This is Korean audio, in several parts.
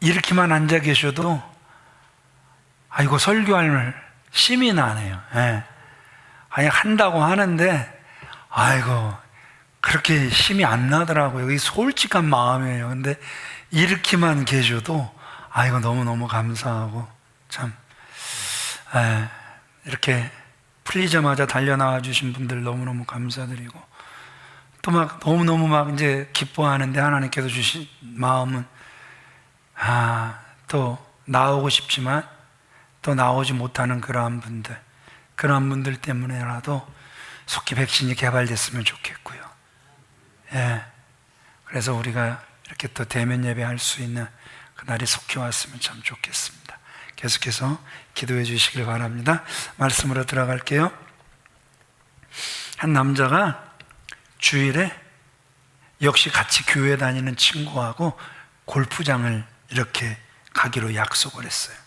이렇게만 앉아 계셔도 이거 설교할 힘이 나네요. 예. 아니 한다고 하는데 아이고 그렇게 힘이 안 나더라고요. 이게 솔직한 마음이에요. 근데 이렇게만 계셔도 이거 너무너무 감사하고 참 이렇게 풀리자마자 달려나와 주신 분들 너무너무 감사드리고 또 막 너무너무 막 이제 기뻐하는데 하나님께서 주신 마음은 또 나오고 싶지만 또 나오지 못하는 그러한 분들 때문에라도 속기 백신이 개발됐으면 좋겠고요. 예. 그래서 우리가 이렇게 또 대면 예배할 수 있는 그날이 속히 왔으면 참 좋겠습니다. 계속해서 기도해 주시길 바랍니다. 말씀으로 들어갈게요. 한 남자가 주일에 역시 같이 교회 다니는 친구하고 골프장을 이렇게 가기로 약속을 했어요.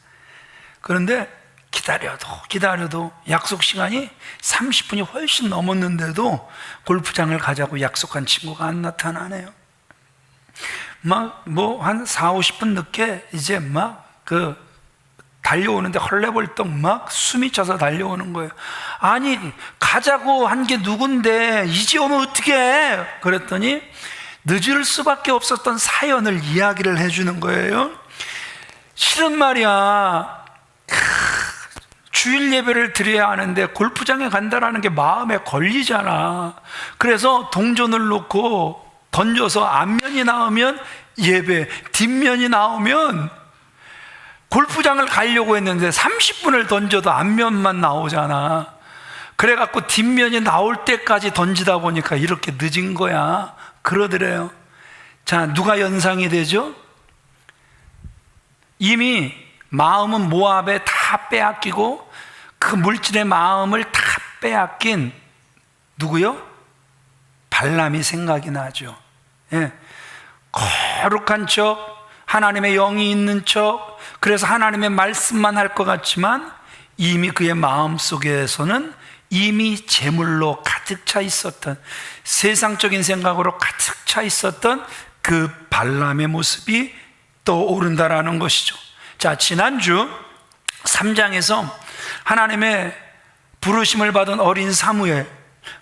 그런데 기다려도 약속 시간이 30분이 훨씬 넘었는데도 골프장을 가자고 약속한 친구가 안 나타나네요. 한 4, 50분 늦게 이제 달려오는데 헐레벌떡 숨이 차서 달려오는 거예요. 아니 가자고 한 게 누군데 이제 오면 어떡해? 그랬더니 늦을 수밖에 없었던 사연을 이야기를 해주는 거예요. 실은 말이야 주일 예배를 드려야 하는데 골프장에 간다라는 게 마음에 걸리잖아. 그래서 동전을 놓고 던져서 앞면이 나오면 예배, 뒷면이 나오면 골프장을 가려고 했는데 30분을 던져도 앞면만 나오잖아. 그래갖고 뒷면이 나올 때까지 던지다 보니까 이렇게 늦은 거야. 그러더래요. 자, 누가 연상이 되죠? 이미 마음은 모압에 다 빼앗기고 그 물질의 마음을 다 빼앗긴 누구요? 발람이 생각이 나죠. 예. 거룩한 척, 하나님의 영이 있는 척, 그래서 하나님의 말씀만 할 것 같지만 이미 그의 마음 속에서는 이미 재물로 가득 차 있었던, 세상적인 생각으로 가득 차 있었던 그 발람의 모습이 떠오른다라는 것이죠. 자, 지난주 3장에서 하나님의 부르심을 받은 어린 사무엘,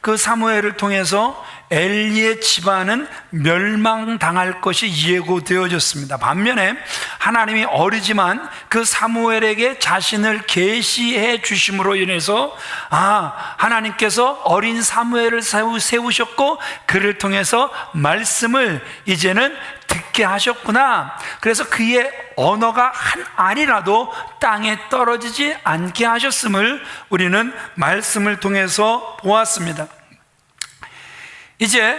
그 사무엘을 통해서 엘리의 집안은 멸망당할 것이 예고되어졌습니다. 반면에 하나님이 어리지만 그 사무엘에게 자신을 계시해 주심으로 인해서 하나님께서 어린 사무엘을 세우셨고 그를 통해서 말씀을 이제는 듣게 하셨구나. 그래서 그의 언어가 한 알이라도 땅에 떨어지지 않게 하셨음을 우리는 말씀을 통해서 보았습니다. 이제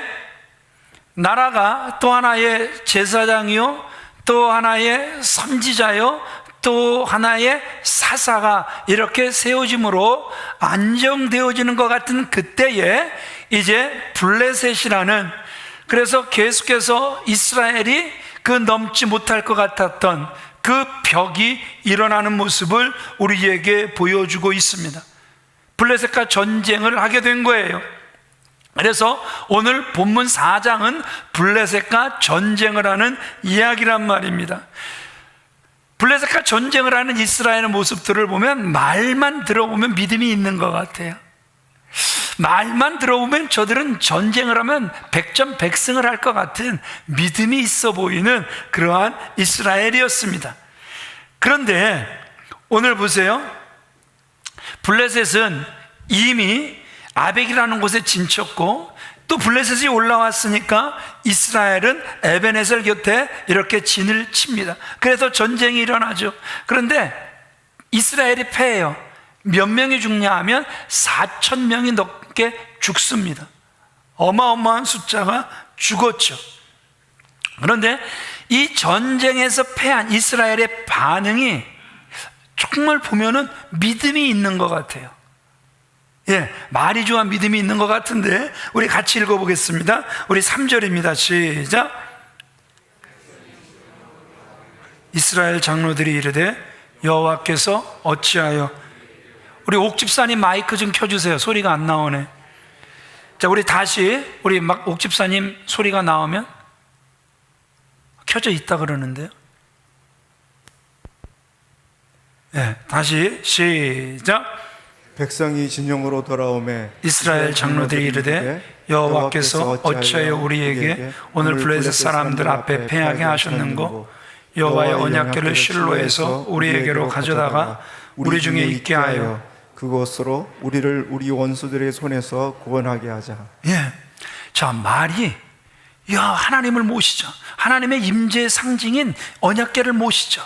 나라가 또 하나의 제사장이요, 또 하나의 선지자요, 또 하나의 사사가 이렇게 세워짐으로 안정되어지는 것 같은 그때에 이제 블레셋이라는, 그래서 계속해서 이스라엘이 그 넘지 못할 것 같았던 그 벽이 일어나는 모습을 우리에게 보여주고 있습니다. 블레셋과 전쟁을 하게 된 거예요. 그래서 오늘 본문 4장은 블레셋과 전쟁을 하는 이야기란 말입니다. 블레셋과 전쟁을 하는 이스라엘의 모습들을 보면 말만 들어보면 믿음이 있는 것 같아요. 말만 들어보면 저들은 전쟁을 하면 백전백승을 할 것 같은 믿음이 있어 보이는 그러한 이스라엘이었습니다. 그런데 오늘 보세요. 블레셋은 이미 아벡이라는 곳에 진쳤고 또 블레셋이 올라왔으니까 이스라엘은 에벤에셀 곁에 이렇게 진을 칩니다. 그래서 전쟁이 일어나죠. 그런데 이스라엘이 패해요. 몇 명이 죽냐 하면 4,000명이 넘게 죽습니다. 어마어마한 숫자가 죽었죠. 그런데 이 전쟁에서 패한 이스라엘의 반응이 정말 보면은 믿음이 있는 것 같아요. 말이 좋아 믿음이 있는 것 같은데 우리 같이 읽어보겠습니다. 우리 3절입니다. 시작. 이스라엘 장로들이 이르되 여호와께서 어찌하여, 우리 옥집사님 마이크 좀 켜주세요. 소리가 안 나오네. 자, 우리 다시 우리 옥집사님 소리가 나오면 켜져 있다 그러는데요. 다시 시작. 백성이 진영으로 돌아오매 이스라엘 장로들이 이르되 여호와께서 어찌하여 우리에게 오늘 블레셋 사람들 앞에 패하게 하셨는고 여호와의 언약궤를 실로에서 우리에게로 가져다가 우리 중에 있게 하여 그것으로 우리를 우리 원수들의 손에서 구원하게 하자. 예. 자, 말이 하나님을 모시자. 하나님의 임재의 상징인 언약궤를 모시자.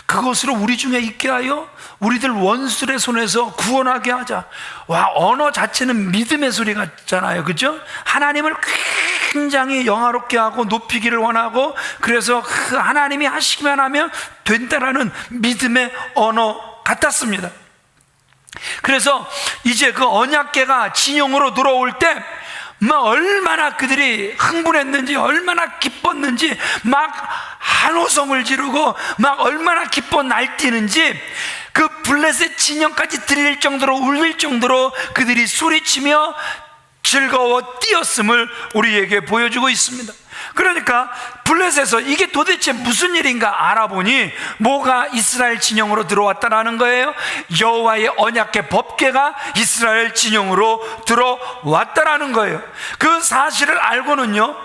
그것으로 우리 중에 있게 하여 우리들 원수들의 손에서 구원하게 하자. 와, 언어 자체는 믿음의 소리 같잖아요. 그죠? 하나님을 굉장히 영화롭게 하고 높이기를 원하고, 그래서 그 하나님이 하시기만 하면 된다라는 믿음의 언어 같았습니다. 그래서 이제 그 언약궤가 진영으로 들어올 때 막 얼마나 그들이 흥분했는지, 얼마나 기뻤는지, 막 한호성을 지르고 막 얼마나 기뻐 날뛰는지, 그 블레셋 진영까지 들릴 정도로, 울릴 정도로 그들이 소리치며 즐거워 뛰었음을 우리에게 보여주고 있습니다. 그러니까 블레셋에서 이게 도대체 무슨 일인가 알아보니 뭐가 이스라엘 진영으로 들어왔다라는 거예요. 여호와의 언약궤 법궤가 이스라엘 진영으로 들어왔다라는 거예요. 그 사실을 알고는요,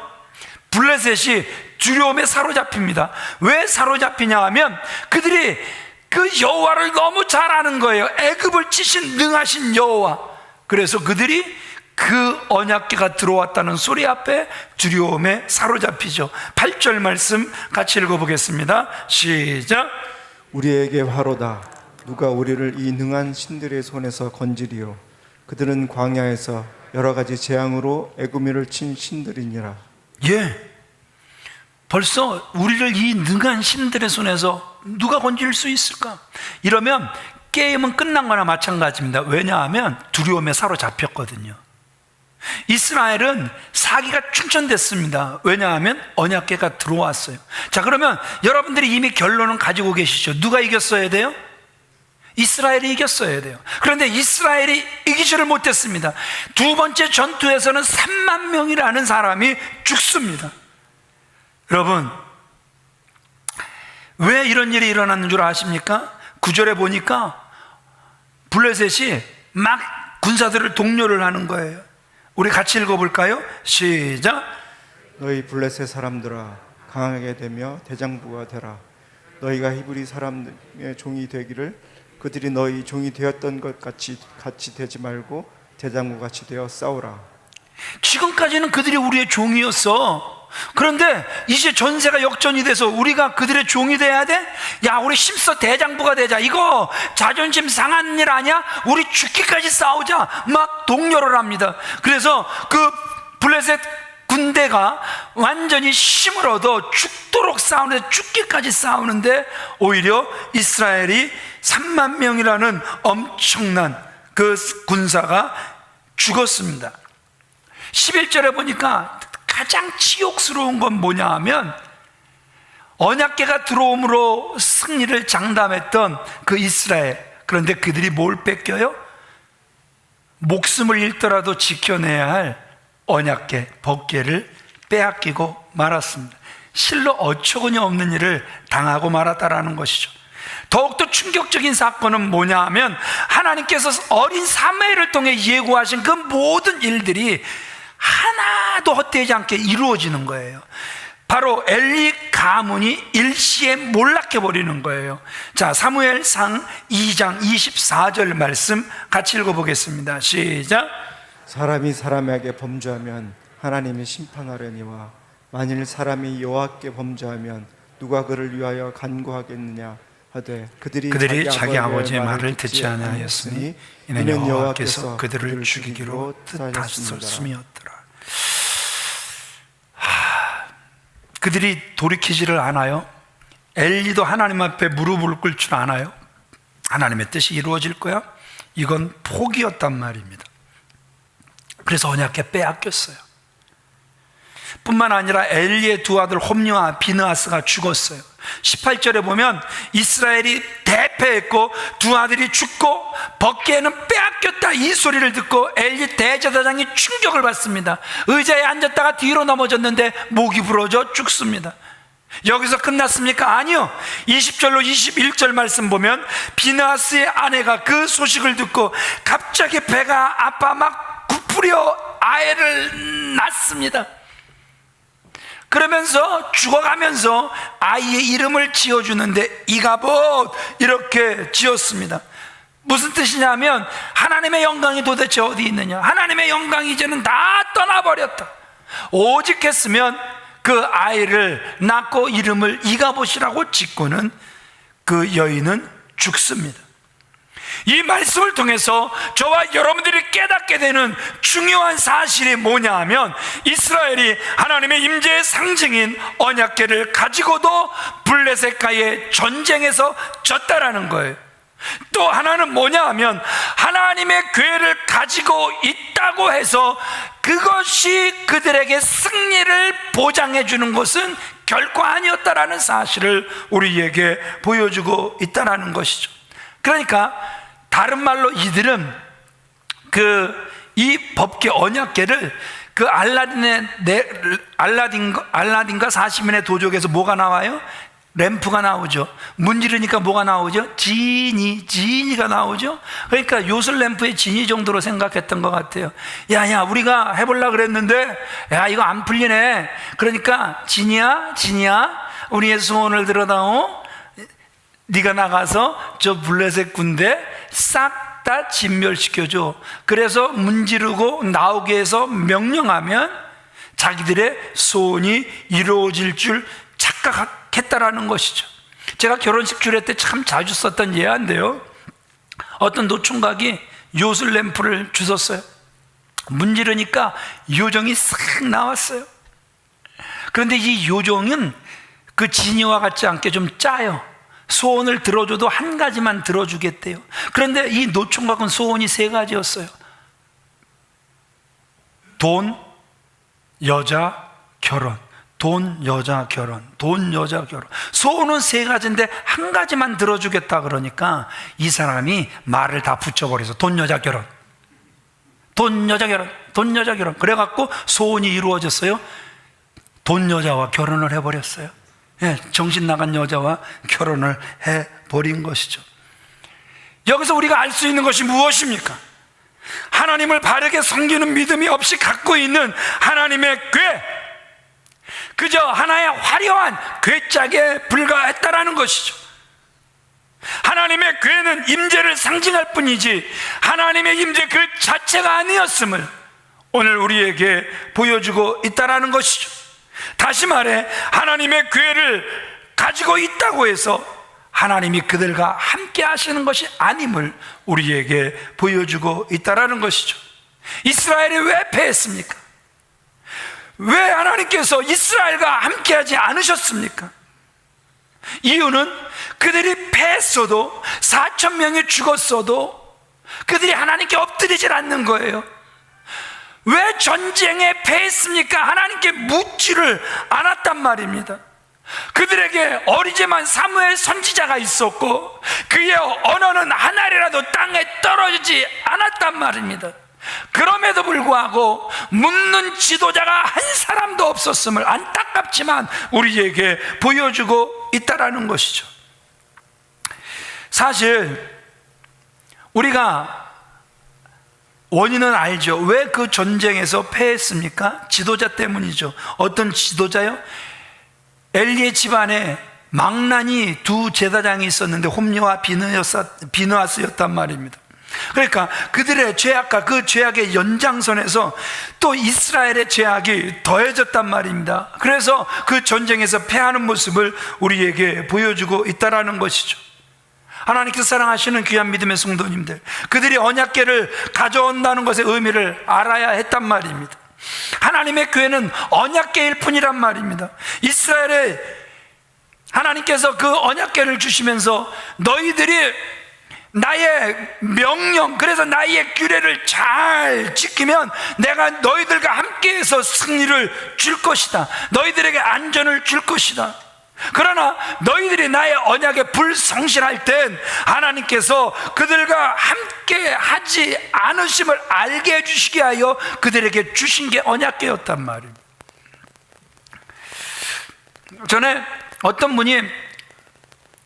블레셋이 두려움에 사로잡힙니다. 왜 사로잡히냐 하면 그들이 그 여호와를 너무 잘 아는 거예요. 애굽을 치신 능하신 여호와. 그래서 그들이 그 언약궤가 들어왔다는 소리 앞에 두려움에 사로잡히죠. 8절 말씀 같이 읽어보겠습니다. 시작. 우리에게 화로다. 누가 우리를 이 능한 신들의 손에서 건지리요. 그들은 광야에서 여러 가지 재앙으로 애굽인을 친 신들이니라. 예, 벌써 우리를 이 능한 신들의 손에서 누가 건질 수 있을까? 이러면 게임은 끝난 거나 마찬가지입니다. 왜냐하면 두려움에 사로잡혔거든요. 이스라엘은 사기가 충천됐습니다. 왜냐하면 언약궤가 들어왔어요. 자, 그러면 여러분들이 이미 결론은 가지고 계시죠. 누가 이겼어야 돼요? 이스라엘이 이겼어야 돼요. 그런데 이스라엘이 이기지를 못했습니다. 두 번째 전투에서는 3만 명이라는 사람이 죽습니다. 여러분, 왜 이런 일이 일어났는 줄 아십니까? 9절에 보니까 블레셋이 막 군사들을 독려를 하는 거예요. 우리 같이 읽어볼까요? 시작. 너희 블레셋 사람들아, 강하게 되며 대장부가 되라. 너희가 히브리 사람의 종이 되기를 그들이 너희 종이 되었던 것 같이 되지 말고 대장부 같이 되어 싸우라. 지금까지는 그들이 우리의 종이었어. 그런데 이제 전세가 역전이 돼서 우리가 그들의 종이 돼야 돼? 야, 우리 힘써 대장부가 되자. 이거 자존심 상한 일 아니야? 우리 죽기까지 싸우자. 막 독려를 합니다. 그래서 그 블레셋 군대가 완전히 힘을 얻어 죽도록 싸우는데, 죽기까지 싸우는데 오히려 이스라엘이 3만 명이라는 엄청난 그 군사가 죽었습니다. 11절에 보니까 가장 치욕스러운 건 뭐냐 하면, 언약궤가 들어옴으로 승리를 장담했던 그 이스라엘, 그런데 그들이 뭘 뺏겨요? 목숨을 잃더라도 지켜내야 할 언약궤, 법궤를 빼앗기고 말았습니다. 실로 어처구니 없는 일을 당하고 말았다라는 것이죠. 더욱더 충격적인 사건은 뭐냐 하면, 하나님께서 어린 사무엘을 통해 예고하신 그 모든 일들이 하나도 헛되지 않게 이루어지는 거예요. 바로 엘리 가문이 일시에 몰락해 버리는 거예요. 자, 사무엘상 2장 24절 말씀 같이 읽어보겠습니다. 시작. 사람이 사람에게 범죄하면 하나님이 심판하려니와 만일 사람이 여호와께 범죄하면 누가 그를 위하여 간구하겠느냐 하되 그들이 자기 아버지의 말을 듣지 아니하였으니 이는 여호와께서 그들을 죽이기로 뜻하셨음이었더라. 그들이 돌이키지를 않아요. 엘리도 하나님 앞에 무릎을 꿇을 줄 아나요? 하나님의 뜻이 이루어질 거야? 이건 포기였단 말입니다. 그래서 언약궤 빼앗겼어요. 뿐만 아니라 엘리의 두 아들 홈리와 비느하스가 죽었어요. 18절에 보면 이스라엘이 대패했고 두 아들이 죽고 법궤는 빼앗겼다, 이 소리를 듣고 엘리 대제사장이 충격을 받습니다. 의자에 앉았다가 뒤로 넘어졌는데 목이 부러져 죽습니다. 여기서 끝났습니까? 아니요. 20절로 21절 말씀 보면 비느하스의 아내가 그 소식을 듣고 갑자기 배가 아파 막 부풀려 아이를 낳습니다. 그러면서 죽어가면서 아이의 이름을 지어주는데 이가봇 이렇게 지었습니다. 무슨 뜻이냐면 하나님의 영광이 도대체 어디 있느냐, 하나님의 영광이 이제는 다 떠나버렸다. 오직 했으면 그 아이를 낳고 이름을 이가봇이라고 짓고는 그 여인은 죽습니다. 이 말씀을 통해서 저와 여러분들이 깨닫게 되는 중요한 사실이 뭐냐 하면 이스라엘이 하나님의 임재의 상징인 언약궤를 가지고도 블레셋과의 전쟁에서 졌다라는 거예요. 또 하나는 뭐냐 하면 하나님의 궤를 가지고 있다고 해서 그것이 그들에게 승리를 보장해 주는 것은 결코 아니었다라는 사실을 우리에게 보여주고 있다라는 것이죠. 그러니까 다른 말로 이들은 이 법궤 언약궤를 그 알라딘과 40인의 도적에서 뭐가 나와요? 램프가 나오죠. 문지르니까 뭐가 나오죠? 지니가 나오죠. 그러니까 요술 램프의 지니 정도로 생각했던 것 같아요. 야 우리가 해보려고 그랬는데 야 이거 안 풀리네. 그러니까 지니야 우리의 소원을 들어다오. 네가 나가서 저 블레셋 군대 싹 다 진멸시켜줘. 그래서 문지르고 나오게 해서 명령하면 자기들의 소원이 이루어질 줄 착각했다라는 것이죠. 제가 결혼식 주례 때 참 자주 썼던 예화인데요, 어떤 노총각이 요술 램프를 주웠어요. 문지르니까 요정이 싹 나왔어요. 그런데 이 요정은 그 지니와 같지 않게 좀 짜요. 소원을 들어줘도 한 가지만 들어주겠대요. 그런데 이 노총각은 소원이 3가지였어요. 돈, 여자, 결혼. 돈, 여자, 결혼. 돈, 여자, 결혼. 소원은 3가지인데 한 가지만 들어주겠다 그러니까 이 사람이 말을 다 붙여버려서 돈, 여자, 결혼. 돈, 여자, 결혼. 돈, 여자, 결혼. 그래갖고 소원이 이루어졌어요. 돈 여자와 결혼을 해버렸어요. 정신 나간 여자와 결혼을 해버린 것이죠. 여기서 우리가 알 수 있는 것이 무엇입니까? 하나님을 바르게 섬기는 믿음이 없이 갖고 있는 하나님의 궤, 그저 하나의 화려한 궤짝에 불과했다라는 것이죠. 하나님의 궤는 임재를 상징할 뿐이지 하나님의 임재 그 자체가 아니었음을 오늘 우리에게 보여주고 있다라는 것이죠. 다시 말해 하나님의 궤를 가지고 있다고 해서 하나님이 그들과 함께 하시는 것이 아님을 우리에게 보여주고 있다라는 것이죠. 이스라엘이 왜 패했습니까? 왜 하나님께서 이스라엘과 함께 하지 않으셨습니까? 이유는 그들이 패했어도 4,000명이 죽었어도 그들이 하나님께 엎드리질 않는 거예요. 왜 전쟁에 패했습니까? 하나님께 묻지를 않았단 말입니다. 그들에게 어리지만 사무엘 선지자가 있었고 그의 언어는 하나리라도 땅에 떨어지지 않았단 말입니다. 그럼에도 불구하고 묻는 지도자가 한 사람도 없었음을 안타깝지만 우리에게 보여주고 있다라는 것이죠. 사실 우리가 원인은 알죠. 왜 그 전쟁에서 패했습니까? 지도자 때문이죠. 어떤 지도자요? 엘리의 집안에 망나니 2 제사장이 있었는데 홈리와 비느하스였단 말입니다. 그러니까 그들의 죄악과 그 죄악의 연장선에서 또 이스라엘의 죄악이 더해졌단 말입니다. 그래서 그 전쟁에서 패하는 모습을 우리에게 보여주고 있다라는 것이죠. 하나님께서 사랑하시는 귀한 믿음의 성도님들, 그들이 언약궤를 가져온다는 것의 의미를 알아야 했단 말입니다. 하나님의 궤는 언약궤일 뿐이란 말입니다. 이스라엘에 하나님께서 그 언약궤를 주시면서 너희들이 나의 명령, 그래서 나의 규례를 잘 지키면 내가 너희들과 함께해서 승리를 줄 것이다. 너희들에게 안전을 줄 것이다. 그러나 너희들이 나의 언약에 불성실할 땐 하나님께서 그들과 함께 하지 않으심을 알게 해주시게 하여 그들에게 주신 게 언약궤였단 말입니다. 전에 어떤 분이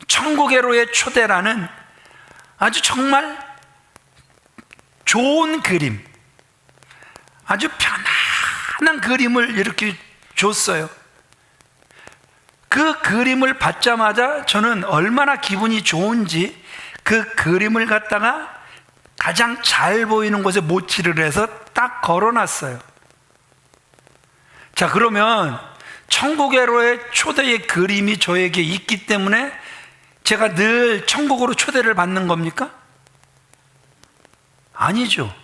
천국의로의 초대라는 아주 정말 좋은 그림, 아주 편안한 그림을 이렇게 줬어요. 그 그림을 받자마자 저는 얼마나 기분이 좋은지 그 그림을 갖다가 가장 잘 보이는 곳에 모치를 해서 딱 걸어놨어요. 자, 그러면 천국의로의 초대의 그림이 저에게 있기 때문에 제가 늘 천국으로 초대를 받는 겁니까? 아니죠.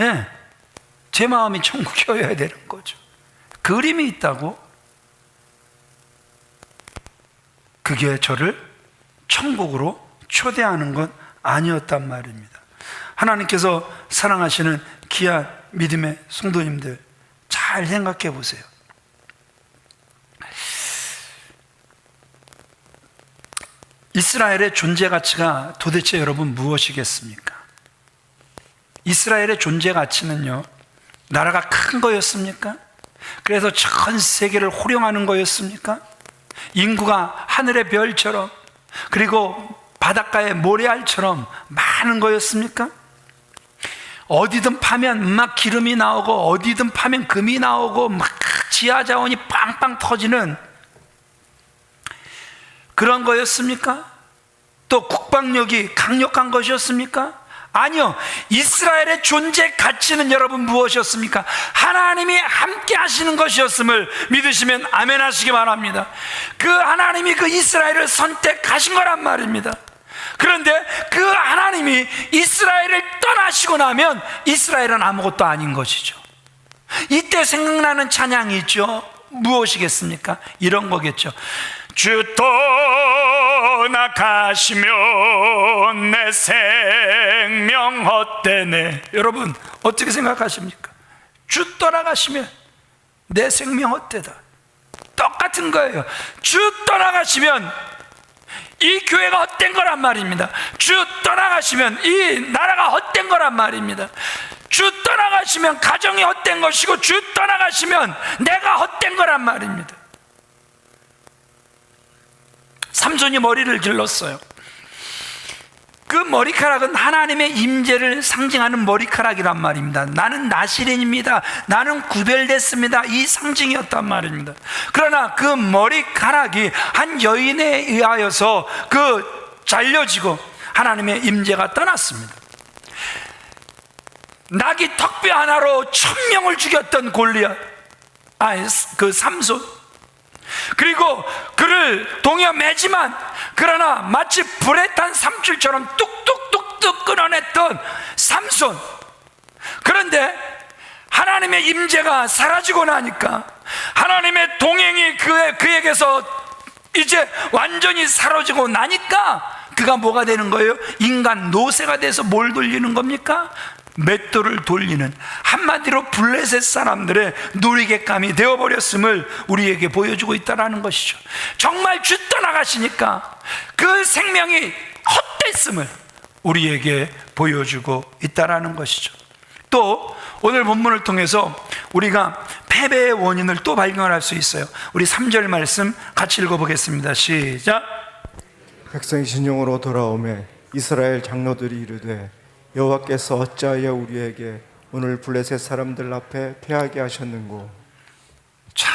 예, 제 마음이 천국이어야 되는 거죠. 그림이 있다고 그게 저를 천국으로 초대하는 건 아니었단 말입니다. 하나님께서 사랑하시는 귀한 믿음의 성도님들, 잘 생각해 보세요. 이스라엘의 존재 가치가 도대체 여러분 무엇이겠습니까? 이스라엘의 존재 가치는요, 나라가 큰 거였습니까? 그래서 전 세계를 호령하는 거였습니까? 인구가 하늘의 별처럼, 그리고 바닷가의 모래알처럼 많은 거였습니까? 어디든 파면 막 기름이 나오고, 어디든 파면 금이 나오고, 막 지하 자원이 빵빵 터지는 그런 거였습니까? 또 국방력이 강력한 것이었습니까? 아니요. 이스라엘의 존재 가치는 여러분 무엇이었습니까? 하나님이 함께 하시는 것이었음을 믿으시면 아멘 하시기 바랍니다. 그 하나님이 그 이스라엘을 선택하신 거란 말입니다. 그런데 그 하나님이 이스라엘을 떠나시고 나면 이스라엘은 아무것도 아닌 것이죠. 이때 생각나는 찬양이 있죠. 무엇이겠습니까? 이런 거겠죠. 주 떠나가시면 내 생명 헛되네. 여러분 어떻게 생각하십니까? 주 떠나가시면 내 생명 헛되다. 똑같은 거예요. 주 떠나가시면 이 교회가 헛된 거란 말입니다. 주 떠나가시면 이 나라가 헛된 거란 말입니다. 주 떠나가시면 가정이 헛된 것이고, 주 떠나가시면 내가 헛된 거란 말입니다. 삼손이 머리를 길렀어요. 그 머리카락은 하나님의 임재를 상징하는 머리카락이란 말입니다. 나는 나시린입니다. 나는 구별됐습니다. 이 상징이었단 말입니다. 그러나 그 머리카락이 한 여인에 의하여서 잘려지고 하나님의 임재가 떠났습니다. 나귀 턱뼈 하나로 1000명을 죽였던 골리앗, 그 삼손, 그리고 그를 동여 매지만, 그러나 마치 불에 탄 삼줄처럼 뚝뚝뚝뚝 끊어냈던 삼손. 그런데 하나님의 임재가 사라지고 나니까, 하나님의 동행이 그에게서 이제 완전히 사라지고 나니까 그가 뭐가 되는 거예요? 인간 노새가 돼서 뭘 돌리는 겁니까? 맷돌을 돌리는, 한마디로 블레셋 사람들의 놀이객감이 되어버렸음을 우리에게 보여주고 있다는 것이죠. 정말 주 떠나가시니까 그 생명이 헛됐음을 우리에게 보여주고 있다는 것이죠. 또 오늘 본문을 통해서 우리가 패배의 원인을 또 발견할 수 있어요. 우리 3절 말씀 같이 읽어보겠습니다. 시작. 백성이 진영으로 돌아오매 이스라엘 장로들이 이르되 여호와께서 어찌하여 우리에게 오늘 블레셋 사람들 앞에 패하게 하셨는고. 자,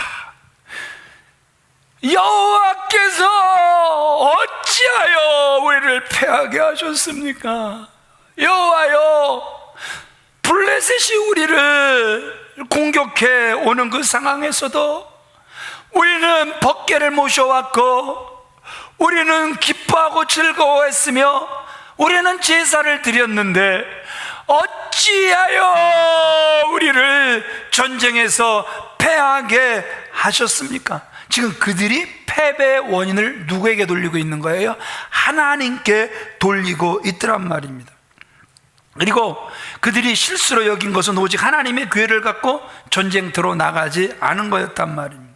여호와께서 어찌하여 우리를 패하게 하셨습니까? 여호와여, 블레셋이 우리를 공격해 오는 그 상황에서도 우리는 번개를 모셔왔고, 우리는 기뻐하고 즐거워했으며, 우리는 제사를 드렸는데 어찌하여 우리를 전쟁에서 패하게 하셨습니까? 지금 그들이 패배의 원인을 누구에게 돌리고 있는 거예요? 하나님께 돌리고 있더란 말입니다. 그리고 그들이 실수로 여긴 것은 오직 하나님의 교회를 갖고 전쟁터로 나가지 않은 거였단 말입니다.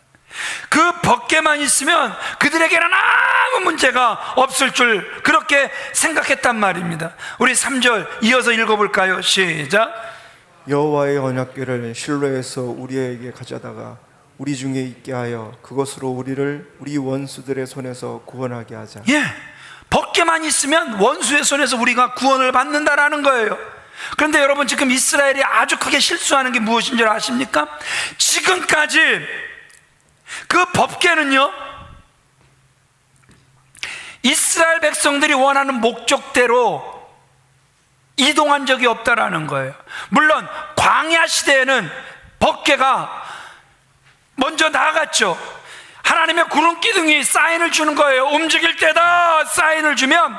그 벗개만 있으면 그들에게는 아무 문제가 없을 줄 그렇게 생각했단 말입니다. 우리 3절 이어서 읽어볼까요? 시작. 여호와의 언약궤를 실로에서 우리에게 가져다가 우리 중에 있게 하여 그것으로 우리를 우리 원수들의 손에서 구원하게 하자. 예, 법궤만 있으면 원수의 손에서 우리가 구원을 받는다라는 거예요. 그런데 여러분, 지금 이스라엘이 아주 크게 실수하는 게 무엇인 줄 아십니까? 지금까지 그 법궤는요, 이스라엘 백성들이 원하는 목적대로 이동한 적이 없다라는 거예요. 물론 광야 시대에는 법궤가 먼저 나아갔죠. 하나님의 구름 기둥이 사인을 주는 거예요. 움직일 때다 사인을 주면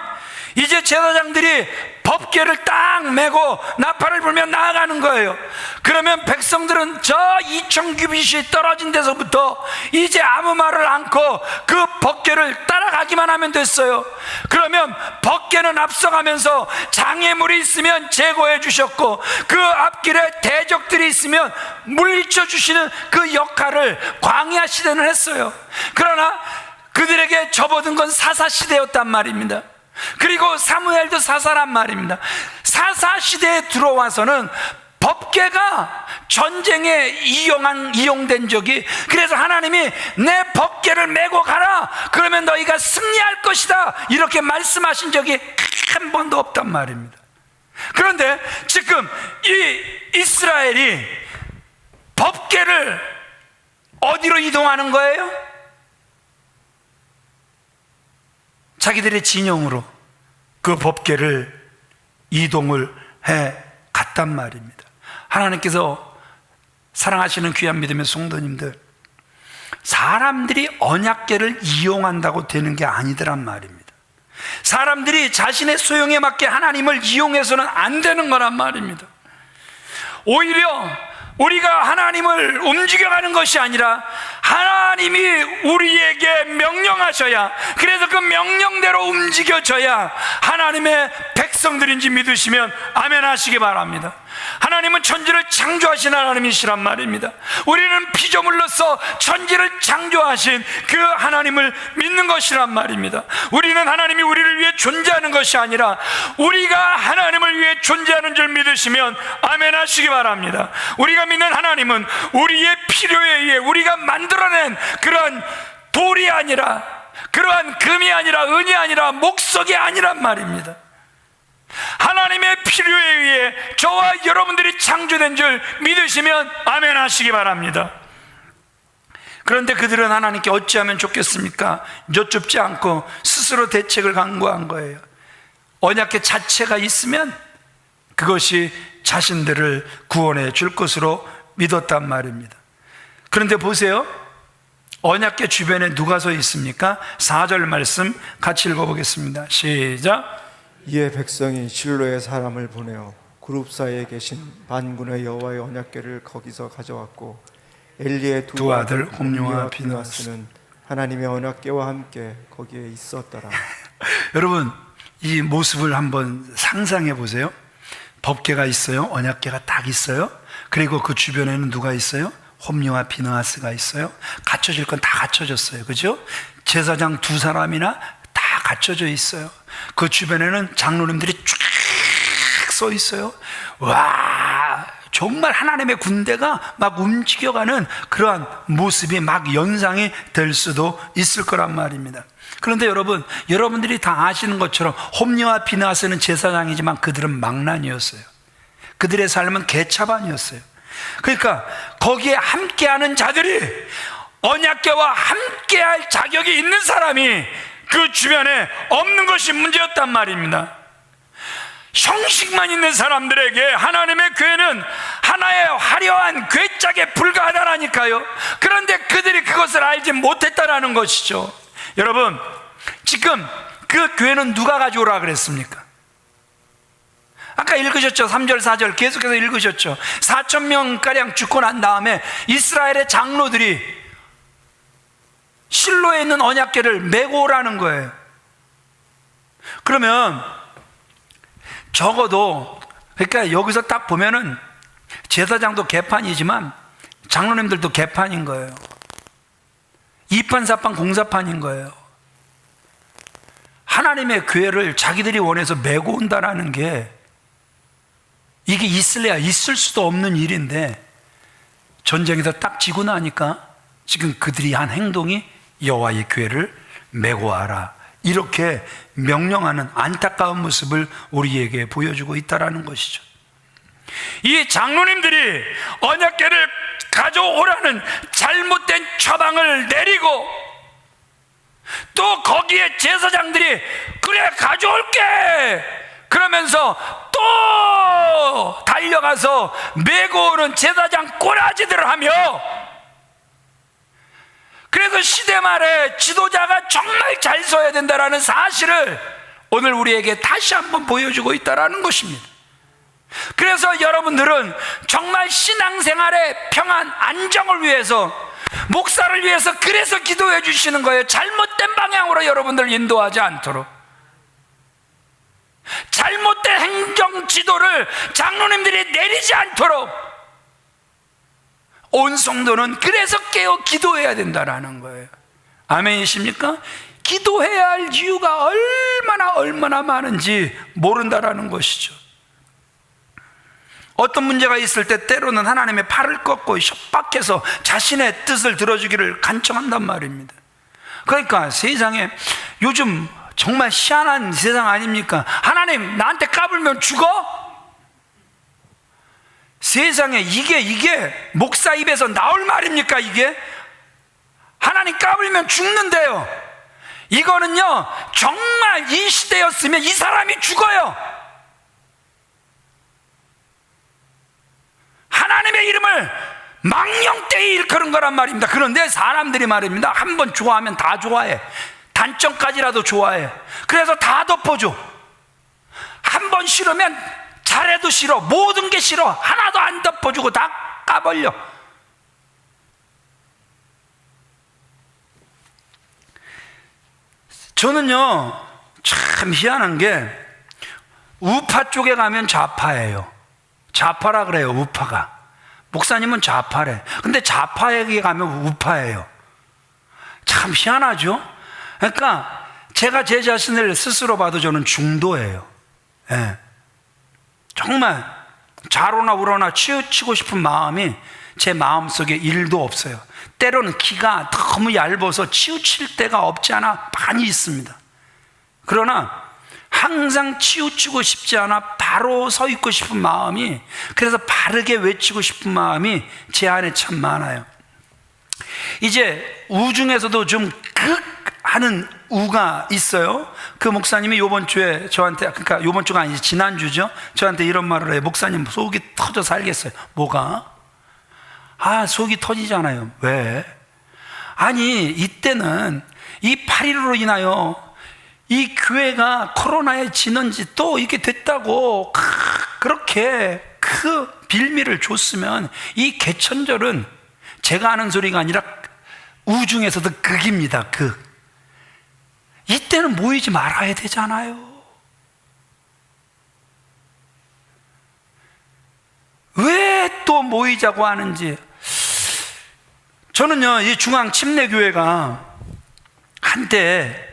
이제 제사장들이 법궤를 딱 메고 나팔을 불며 나아가는 거예요. 그러면 백성들은 저 2000규빗이 떨어진 데서부터 이제 아무 말을 않고 그 법궤를 따라가기만 하면 됐어요. 그러면 법궤는 앞서가면서 장애물이 있으면 제거해 주셨고, 그 앞길에 대적들이 있으면 물리쳐 주시는 그 역할을 광야 시대는 했어요. 그러나 그들에게 접어든 건 사사 시대였단 말입니다. 그리고 사무엘도 사사란 말입니다. 사사 시대에 들어와서는 법궤가 전쟁에 이용된 적이, 그래서 하나님이 내 법궤를 메고 가라, 그러면 너희가 승리할 것이다, 이렇게 말씀하신 적이 한 번도 없단 말입니다. 그런데 지금 이 이스라엘이 법궤를 어디로 이동하는 거예요? 자기들의 진영으로 그 법궤를 이동을 해 갔단 말입니다. 하나님께서 사랑하시는 귀한 믿음의 성도님들, 사람들이 언약궤를 이용한다고 되는 게 아니더란 말입니다. 사람들이 자신의 소용에 맞게 하나님을 이용해서는 안 되는 거란 말입니다. 오히려 우리가 하나님을 움직여가는 것이 아니라 하나님이 우리에게 명령하셔야, 그래서 그 명령대로 움직여져야 하나님의 백성들인지 믿으시면 아멘 하시기 바랍니다. 하나님은 천지를 창조하신 하나님이시란 말입니다. 우리는 피조물로서 천지를 창조하신 그 하나님을 믿는 것이란 말입니다. 우리는 하나님이 우리를 위해 존재하는 것이 아니라 우리가 하나님을 위해 존재하는 줄 믿으시면 아멘 하시기 바랍니다. 우리가 믿는 하나님은 우리의 필요에 의해 우리가 만들어낸 그러한 돌이 아니라, 그러한 금이 아니라, 은이 아니라, 목석이 아니란 말입니다. 하나님의 필요에 의해 저와 여러분들이 창조된 줄 믿으시면 아멘 하시기 바랍니다. 그런데 그들은 하나님께 어찌하면 좋겠습니까? 여쭙지 않고 스스로 대책을 강구한 거예요. 언약궤 자체가 있으면 그것이 자신들을 구원해 줄 것으로 믿었단 말입니다. 그런데 보세요, 언약궤 주변에 누가 서 있습니까? 4절 말씀 같이 읽어보겠습니다. 시작. 이에 백성이 실로의 사람을 보내어 그룹 사이에 계신 반군의 여호와의 언약궤를 거기서 가져왔고, 엘리의 두 아들 홈리와 비느하스는 하나님의 언약궤와 함께 거기에 있었더라. 여러분, 이 모습을 한번 상상해 보세요. 법궤가 있어요. 언약궤가 딱 있어요. 그리고 그 주변에는 누가 있어요? 홈리와 비느하스가 있어요. 갖춰질 건 다 갖춰졌어요. 그죠? 제사장 두 사람이나 다 갖춰져 있어요. 그 주변에는 장로님들이 쫙 서 있어요. 와, 정말 하나님의 군대가 막 움직여가는 그러한 모습이 막 연상이 될 수도 있을 거란 말입니다. 그런데 여러분, 여러분들이 다 아시는 것처럼 홈리와 비느하스는 제사장이지만 그들은 망난이었어요. 그들의 삶은 개차반이었어요. 그러니까 거기에 함께하는 자들이, 언약궤와 함께할 자격이 있는 사람이 그 주변에 없는 것이 문제였단 말입니다. 형식만 있는 사람들에게 하나님의 궤는 하나의 화려한 궤짝에 불과하다라니까요. 그런데 그들이 그것을 알지 못했다라는 것이죠. 여러분, 지금 그 궤는 누가 가져오라 그랬습니까? 아까 읽으셨죠? 3절 4절 계속해서 읽으셨죠? 4,000명가량 죽고 난 다음에 이스라엘의 장로들이 실로에 있는 언약궤를 메고 오라는 거예요. 그러면 적어도, 그러니까 여기서 딱 보면은 제사장도 개판이지만 장로님들도 개판인 거예요. 2판 4판 공사판인 거예요. 하나님의 궤를 자기들이 원해서 메고 온다라는 게, 이게 있을래야 있을 수도 없는 일인데 전쟁에서 딱 지고 나니까 지금 그들이 한 행동이 여호와의 교회를 메고 와라, 이렇게 명령하는 안타까운 모습을 우리에게 보여주고 있다는 것이죠. 이 장로님들이 언약궤를 가져오라는 잘못된 처방을 내리고, 또 거기에 제사장들이 그래 가져올게 그러면서 또 달려가서 메고 오는 제사장 꼬라지들을 하며, 그래서 시대 말에 지도자가 정말 잘 서야 된다는 사실을 오늘 우리에게 다시 한번 보여주고 있다는 것입니다. 그래서 여러분들은 정말 신앙생활의 평안, 안정을 위해서, 목사를 위해서 그래서 기도해 주시는 거예요. 잘못된 방향으로 여러분들 인도하지 않도록. 잘못된 행정 지도를 장로님들이 내리지 않도록 온 성도는 그래서 깨어 기도해야 된다는 거예요. 아멘이십니까? 기도해야 할 이유가 얼마나 많은지 모른다라는 것이죠. 어떤 문제가 있을 때 때로는 하나님의 팔을 꺾고 협박해서 자신의 뜻을 들어주기를 간청한단 말입니다. 그러니까 세상에 요즘 정말 희한한 세상 아닙니까? 하나님 나한테 까불면 죽어? 세상에 이게 목사 입에서 나올 말입니까? 이게 하나님 까불면 죽는데요. 이거는요 정말 이 시대였으면 이 사람이 죽어요. 하나님의 이름을 망령되이 일컬은 거란 말입니다. 그런데 사람들이 말입니다, 한번 좋아하면 다 좋아해. 단점까지라도 좋아해. 그래서 다 덮어줘. 한번 싫으면 잘해도 싫어. 모든 게 싫어. 하나도 안 덮어주고 다 까버려. 저는요 참 희한한 게, 우파 쪽에 가면 좌파예요. 좌파라 그래요. 우파가. 목사님은 좌파래. 근데 좌파에게 가면 우파예요. 참 희한하죠. 그러니까 제가 제 자신을 스스로 봐도 저는 중도예요. 예. 정말 좌로나 우로나 치우치고 싶은 마음이 제 마음속에 1도 없어요. 때로는 기가 너무 얇아서 치우칠 때가 없지 않아 많이 있습니다. 그러나 항상 치우치고 싶지 않아 바로 서 있고 싶은 마음이, 그래서 바르게 외치고 싶은 마음이 제 안에 참 많아요. 이제 우 중에서도 좀 극하는 우가 있어요. 그 목사님이 요번 주에 저한테, 그러니까 요번 주가 아니지 지난주죠, 저한테 이런 말을 해요. 목사님 속이 터져 살겠어요. 뭐가? 속이 터지잖아요. 왜? 아니 이때는 이 8.15로 인하여 이 교회가 코로나에 지는지 또 이렇게 됐다고 그렇게 그 빌미를 줬으면, 이 개천절은 제가 하는 소리가 아니라 우 중에서도 극입니다. 극. 이때는 모이지 말아야 되잖아요. 왜 또 모이자고 하는지. 저는요 이 중앙 침례교회가 한때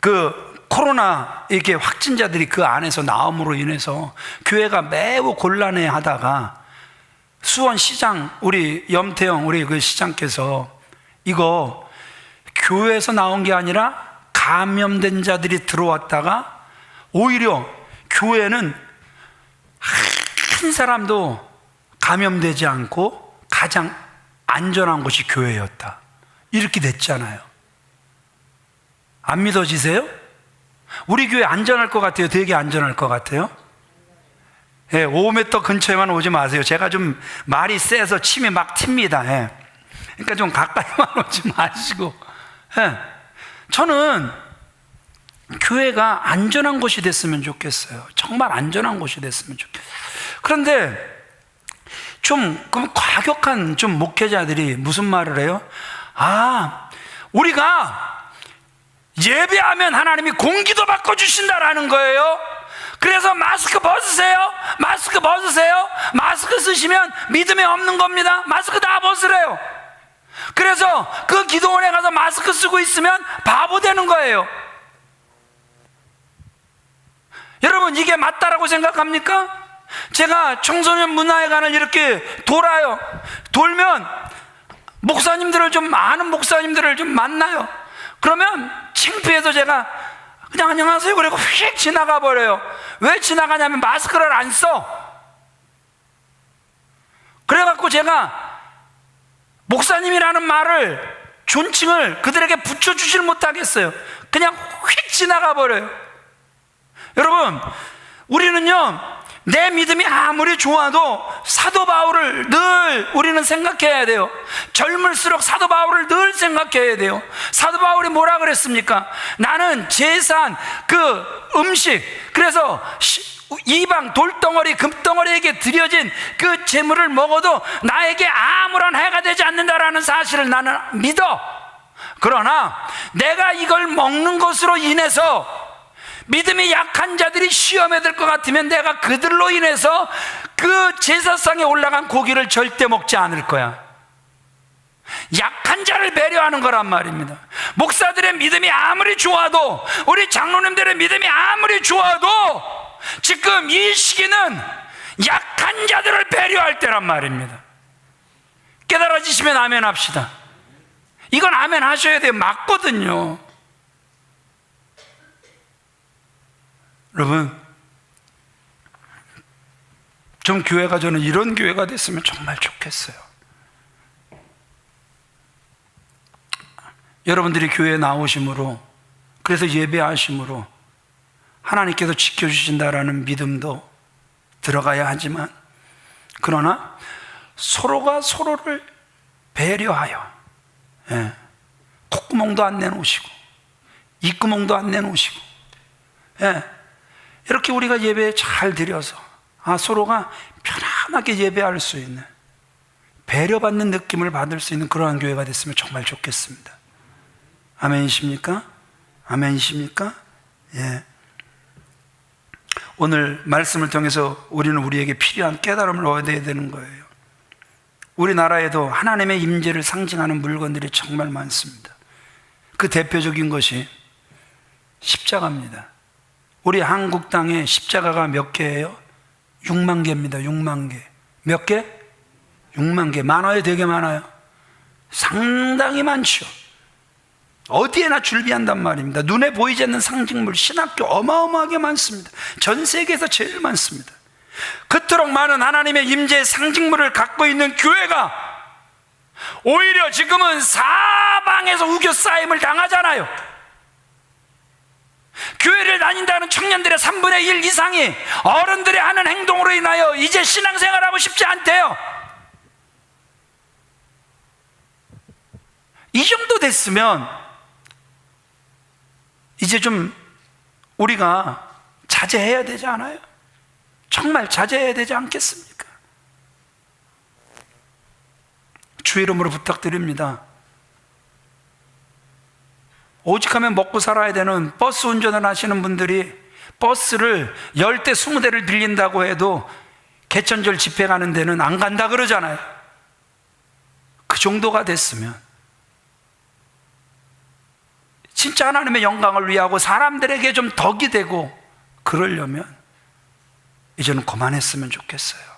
그 코로나 이렇게 확진자들이 그 안에서 나옴으로 인해서 교회가 매우 곤란해 하다가, 수원시장 우리 염태영 우리 그 시장께서 이거 교회에서 나온 게 아니라 감염된 자들이 들어왔다가 오히려 교회는 한 사람도 감염되지 않고 가장 안전한 곳이 교회였다, 이렇게 됐잖아요. 안 믿어지세요? 우리 교회 안전할 것 같아요? 되게 안전할 것 같아요? 5m 근처에만 오지 마세요. 제가 좀 말이 세서 침이 막 튑니다. 그러니까 좀 가까이만 오지 마시고. 저는 교회가 안전한 곳이 됐으면 좋겠어요. 정말 안전한 곳이 됐으면 좋겠어요. 그런데 좀 과격한 좀 목회자들이 무슨 말을 해요? 우리가 예배하면 하나님이 공기도 바꿔주신다라는 거예요. 그래서 마스크 벗으세요. 마스크 벗으세요. 마스크 쓰시면 믿음이 없는 겁니다. 마스크 다 벗으래요. 그래서 그 기도원에 가서 마스크 쓰고 있으면 바보 되는 거예요. 여러분 이게 맞다라고 생각합니까? 제가 청소년 문화회관을 이렇게 돌아요. 돌면 목사님들을 좀 아는 목사님들을 좀 만나요. 그러면 창피해서 제가 그냥 안녕하세요 그리고 휙 지나가 버려요. 왜 지나가냐면 마스크를 안 써. 그래갖고 제가 목사님이라는 말을, 존칭을 그들에게 붙여주질 못하겠어요. 그냥 휙 지나가 버려요. 여러분, 우리는요, 내 믿음이 아무리 좋아도 사도 바울을 늘 우리는 생각해야 돼요. 젊을수록 사도 바울을 늘 생각해야 돼요. 사도 바울이 뭐라 그랬습니까? 나는 제산, 그 음식, 그래서 이방 돌덩어리, 금덩어리에게 드려진 그 재물을 먹어도 나에게 아무런 해가 되지 않는다라는 사실을 나는 믿어. 그러나 내가 이걸 먹는 것으로 인해서 믿음이 약한 자들이 시험에 들 것 같으면 내가 그들로 인해서 그 제사상에 올라간 고기를 절대 먹지 않을 거야. 약한 자를 배려하는 거란 말입니다. 목사들의 믿음이 아무리 좋아도, 우리 장로님들의 믿음이 아무리 좋아도 지금 이 시기는 약한 자들을 배려할 때란 말입니다. 깨달아지시면 아멘 합시다. 이건 아멘 하셔야 돼요. 맞거든요. 여러분, 좀 교회가, 저는 이런 교회가 됐으면 정말 좋겠어요. 여러분들이 교회에 나오심으로, 그래서 예배하심으로 하나님께서 지켜주신다라는 믿음도 들어가야 하지만, 그러나 서로가 서로를 배려하여, 콧구멍도 안 내놓으시고 입구멍도 안 내놓으시고, 이렇게 우리가 예배 잘 드려서 서로가 편안하게 예배할 수 있는, 배려받는 느낌을 받을 수 있는 그러한 교회가 됐으면 정말 좋겠습니다. 아멘이십니까? 아멘이십니까? 예. 오늘 말씀을 통해서 우리는 우리에게 필요한 깨달음을 얻어야 되는 거예요. 우리나라에도 하나님의 임재를 상징하는 물건들이 정말 많습니다. 그 대표적인 것이 십자가입니다. 우리 한국 땅에 십자가가 몇 개예요? 6만 개입니다. 6만 개. 몇 개? 6만 개. 많아요? 되게 많아요? 상당히 많죠. 어디에나 줄비한단 말입니다. 눈에 보이지 않는 상징물, 신학교 어마어마하게 많습니다. 전 세계에서 제일 많습니다. 그토록 많은 하나님의 임재의 상징물을 갖고 있는 교회가 오히려 지금은 사방에서 우겨싸임을 당하잖아요. 교회를 다닌다는 청년들의 3분의 1 이상이 어른들의 하는 행동으로 인하여 이제 신앙생활하고 싶지 않대요. 이 정도 됐으면 이제 좀 우리가 자제해야 되지 않아요? 정말 자제해야 되지 않겠습니까? 주 이름으로 부탁드립니다. 오직하면 먹고 살아야 되는 버스 운전을 하시는 분들이 버스를 10대 20대를 빌린다고 해도 개천절 집회 가는 데는 안 간다 그러잖아요. 그 정도가 됐으면 진짜 하나님의 영광을 위하고 사람들에게 좀 덕이 되고 그러려면 이제는 그만했으면 좋겠어요.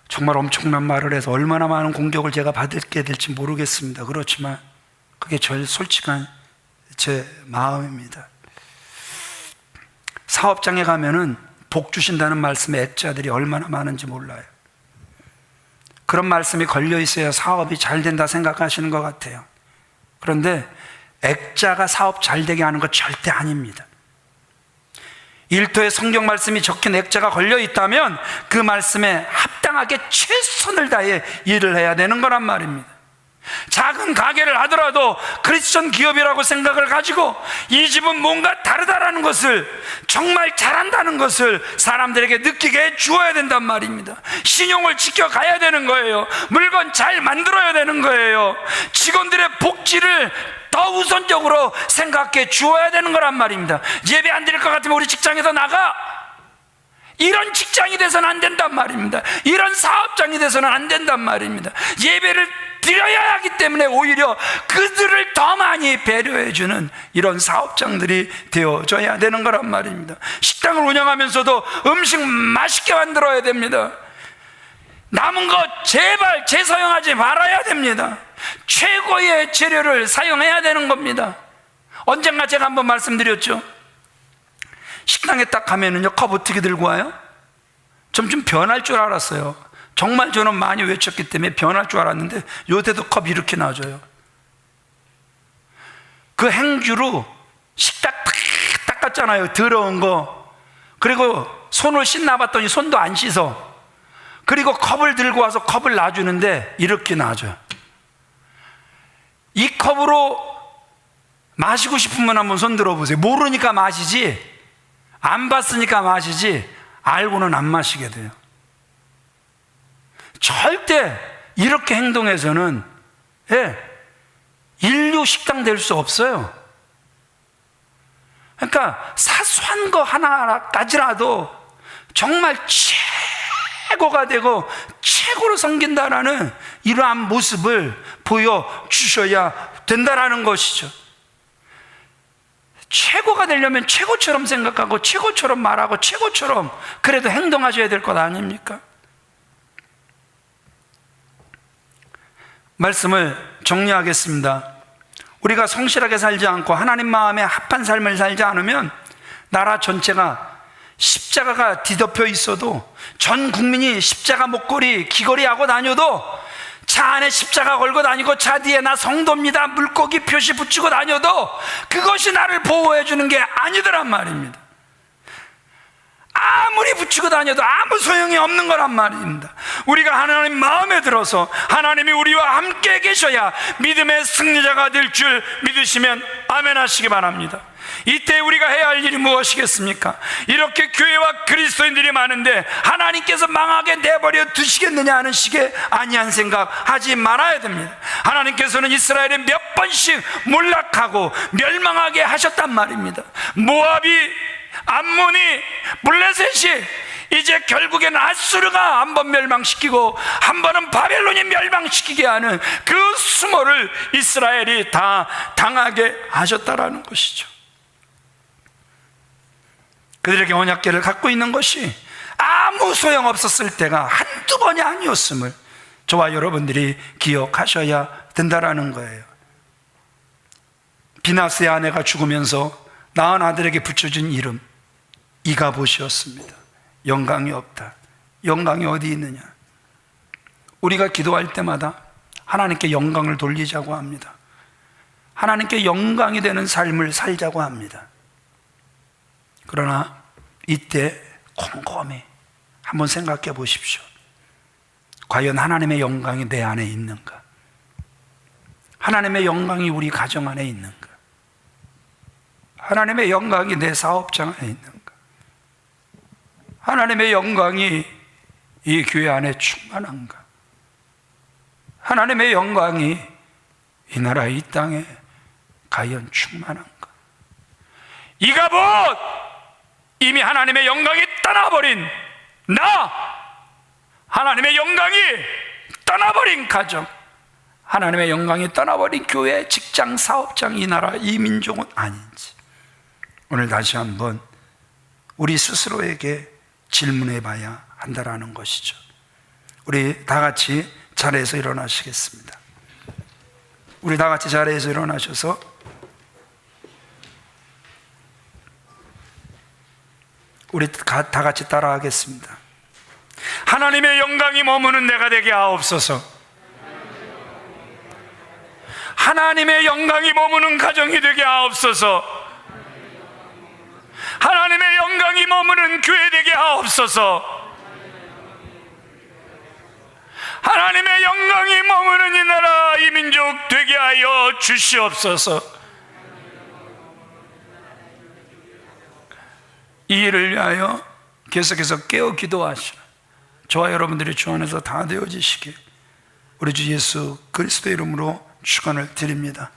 정말 엄청난 말을 해서 얼마나 많은 공격을 제가 받게 될지 모르겠습니다. 그렇지만 그게 제일 솔직한 제 마음입니다. 사업장에 가면은 복 주신다는 말씀의 액자들이 얼마나 많은지 몰라요. 그런 말씀이 걸려 있어야 사업이 잘 된다 생각하시는 것 같아요. 그런데 액자가 사업 잘 되게 하는 것 절대 아닙니다. 일터에 성경 말씀이 적힌 액자가 걸려 있다면 그 말씀에 합당하게 최선을 다해 일을 해야 되는 거란 말입니다. 작은 가게를 하더라도 크리스천 기업이라고 생각을 가지고 이 집은 뭔가 다르다라는 것을, 정말 잘한다는 것을 사람들에게 느끼게 해 주어야 된단 말입니다. 신용을 지켜가야 되는 거예요. 물건 잘 만들어야 되는 거예요. 직원들의 복지를 더 우선적으로 생각해 주어야 되는 거란 말입니다. 예배 안 드릴 것 같으면 우리 직장에서 나가. 이런 직장이 돼서는 안 된단 말입니다. 이런 사업장이 돼서는 안 된단 말입니다. 예배를 드려야 하기 때문에 오히려 그들을 더 많이 배려해주는 이런 사업장들이 되어져야 되는 거란 말입니다. 식당을 운영하면서도 음식 맛있게 만들어야 됩니다. 남은 거 제발 재사용하지 말아야 됩니다. 최고의 재료를 사용해야 되는 겁니다. 언젠가 제가 한번 말씀드렸죠. 식당에 딱 가면은요, 컵 어떻게 들고 와요? 좀 변할 줄 알았어요. 정말 저는 많이 외쳤기 때문에 변할 줄 알았는데 요새도 컵 이렇게 놔줘요. 그 행주로 식탁 탁 닦았잖아요, 더러운 거. 그리고 손을 씻나봤더니 손도 안 씻어. 그리고 컵을 들고 와서 컵을 놔주는데 이렇게 놔줘요. 이 컵으로 마시고 싶으면 한번 손 들어보세요. 모르니까 마시지, 안 봤으니까 마시지, 알고는 안 마시게 돼요. 절대 이렇게 행동해서는 인류 식당 될 수 없어요. 그러니까 사소한 거 하나까지라도 정말 최고가 되고 최고로 섬긴다라는 이러한 모습을 보여주셔야 된다라는 것이죠. 최고가 되려면 최고처럼 생각하고 최고처럼 말하고 최고처럼 그래도 행동하셔야 될 것 아닙니까? 말씀을 정리하겠습니다. 우리가 성실하게 살지 않고 하나님 마음에 합한 삶을 살지 않으면 나라 전체가 십자가가 뒤덮여 있어도, 전 국민이 십자가 목걸이 귀걸이하고 다녀도, 차 안에 십자가 걸고 다니고 차 뒤에 나 성도입니다 물고기 표시 붙이고 다녀도 그것이 나를 보호해 주는 게 아니더란 말입니다. 아무리 붙이고 다녀도 아무 소용이 없는 거란 말입니다. 우리가 하나님 마음에 들어서 하나님이 우리와 함께 계셔야 믿음의 승리자가 될 줄 믿으시면 아멘 하시기 바랍니다. 이때 우리가 해야 할 일이 무엇이겠습니까? 이렇게 교회와 그리스도인들이 많은데 하나님께서 망하게 내버려 두시겠느냐 하는 식의 아니한 생각 하지 말아야 됩니다. 하나님께서는 이스라엘에 몇 번씩 몰락하고 멸망하게 하셨단 말입니다. 모압이, 암몬이, 블레셋이, 이제 결국엔 아수르가 한 번 멸망시키고 한 번은 바벨론이 멸망시키게 하는 그 수모를 이스라엘이 다 당하게 하셨다라는 것이죠. 그들에게 언약궤를 갖고 있는 것이 아무 소용없었을 때가 한두 번이 아니었음을 저와 여러분들이 기억하셔야 된다라는 거예요. 비나스의 아내가 죽으면서 낳은 아들에게 붙여준 이름 이가봇이었습니다. 영광이 없다. 영광이 어디 있느냐? 우리가 기도할 때마다 하나님께 영광을 돌리자고 합니다. 하나님께 영광이 되는 삶을 살자고 합니다. 그러나 이때 곰곰이 한번 생각해 보십시오. 과연 하나님의 영광이 내 안에 있는가? 하나님의 영광이 우리 가정 안에 있는가? 하나님의 영광이 내 사업장 안에 있는가? 하나님의 영광이 이 교회 안에 충만한가? 하나님의 영광이 이 나라 이 땅에 과연 충만한가? 이가봇! 이미 하나님의 영광이 떠나버린 나! 하나님의 영광이 떠나버린 가정, 하나님의 영광이 떠나버린 교회, 직장, 사업장, 이 나라, 이 민족은 아닌지 오늘 다시 한번 우리 스스로에게 질문해 봐야 한다라는 것이죠. 우리 다 같이 자리에서 일어나시겠습니다. 우리 다 같이 자리에서 일어나셔서 우리 다 같이 따라하겠습니다. 하나님의 영광이 머무는 내가 되게 하옵소서. 하나님의 영광이 머무는 가정이 되게 하옵소서. 하나님의 영광이 머무는 교회 되게 하옵소서. 하나님의 영광이 머무는 이 나라 이 민족 되게 하여 주시옵소서. 이 일을 위하여 계속해서 깨어 기도하시라. 저와 여러분들이 주 안에서 다 되어지시길 우리 주 예수 그리스도의 이름으로 축원을 드립니다.